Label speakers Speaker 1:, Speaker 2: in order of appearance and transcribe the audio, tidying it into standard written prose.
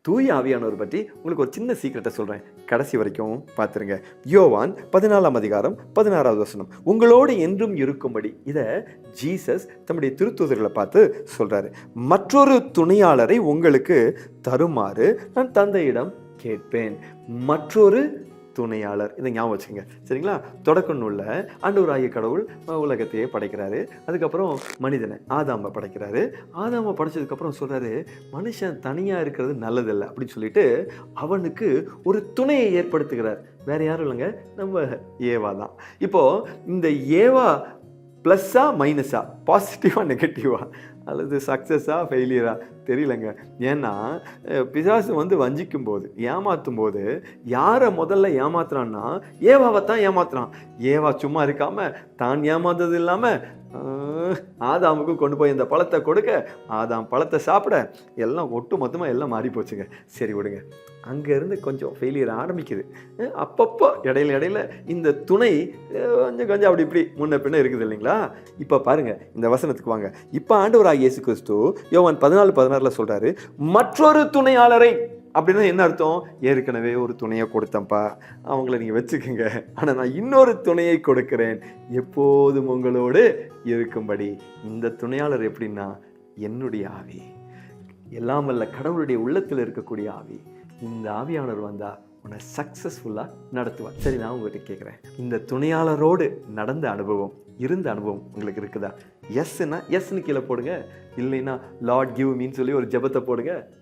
Speaker 1: தூய ஆவியானவர் பற்றி உங்களுக்கு ஒரு சின்ன சீக்கிரட்டை சொல்கிறேன், கடைசி வரைக்கும் பார்த்துருங்க. யோவான் 14ஆம் அதிகாரம் 16வது வசனம், உங்களோடு என்றும் இருக்கும்படி. இதை ஜீசஸ் தம்முடைய திருத்தூதர்களை பார்த்து சொல்கிறாரு. மற்றொரு துணையாளரை உங்களுக்கு தருமாறு நான் தந்தையிடம் கேட்பேன். மற்றொரு துணையாளர், இதை ஞாபகம் வச்சுங்க, சரிங்களா? தொடக்க நூல்ல ஆண்டவராகிய கடவுள் உலகத்தையே படைக்கிறாரு. அதுக்கப்புறம் மனிதனை ஆதாமை படைக்கிறாரு. ஆதாமை படைச்சதுக்கப்புறம் சொல்றாரு, மனுஷன் தனியா இருக்கிறது நல்லதில்லை அப்படின்னு சொல்லிட்டு அவனுக்கு ஒரு துணையை ஏற்படுத்துகிறார். வேற யாரும் இல்லைங்க, நம்ம ஏவா தான். இப்போ இந்த ஏவா ப்ளஸ்ஸா மைனஸா, பாசிட்டிவா நெகட்டிவா, அல்லது சக்ஸஸா ஃபெயிலியரா தெரியலங்க. ஏன்னா பிசாசு வஞ்சிக்கும் போது, ஏமாற்றும் போது யாரை முதல்ல ஏமாத்துறான்னா ஏவாவை தான் ஏமாத்துறான். ஏவா சும்மா இருக்காம தான் ஏமாந்தது இல்லாமல் ஆதாமுக்கு கொண்டு போய் இந்த பழத்தை கொடுக்க, ஆதாம் பழத்தை சாப்பிட, எல்லாம் ஒட்டு மொத்தமாக எல்லாம் மாறி போச்சுங்க. சரி விடுங்க, அங்கேருந்து கொஞ்சம் ஃபெயிலியர் ஆரம்பிக்குது. அப்பப்போ இடையில இந்த துணை கொஞ்சம் கொஞ்சம் அப்படி இப்படி முன்ன பின்ன இருக்குது இல்லைங்களா? இப்போ பாருங்க, இந்த வசனத்துக்கு வாங்க. இப்போ ஆண்டவராகிய இயேசு கிறிஸ்து யோவான் 14:16 சொல்றாரு, மற்றொரு துணையாளரை. அப்படின்னா என்ன அர்த்தம்? ஏற்கனவே ஒரு துணையை கொடுத்தேன்ப்பா, அவங்கள நீங்கள் வச்சுக்கோங்க, ஆனால் நான் இன்னொரு துணையை கொடுக்கிறேன், எப்போதும் உங்களோடு இருக்கும்படி. இந்த துணையாளர் எப்படின்னா என்னுடைய ஆவி, எல்லாம் வல்ல கடவுளுடைய உள்ளத்தில் இருக்கக்கூடிய ஆவி. இந்த ஆவியானவர் வந்தால் உன்னை சக்ஸஸ்ஃபுல்லாக நடத்துவார். சரி, நான் உங்கள்கிட்ட கேட்குறேன், இந்த துணையாளரோடு நடந்த அனுபவம், இருந்த அனுபவம் உங்களுக்கு இருக்குதா? எஸ்ன்னா எஸ்ன்னு கீழே போடுங்க, இல்லைன்னா லார்ட் கிவ் மீன்னு சொல்லி ஒரு ஜெபத்தை போடுங்க.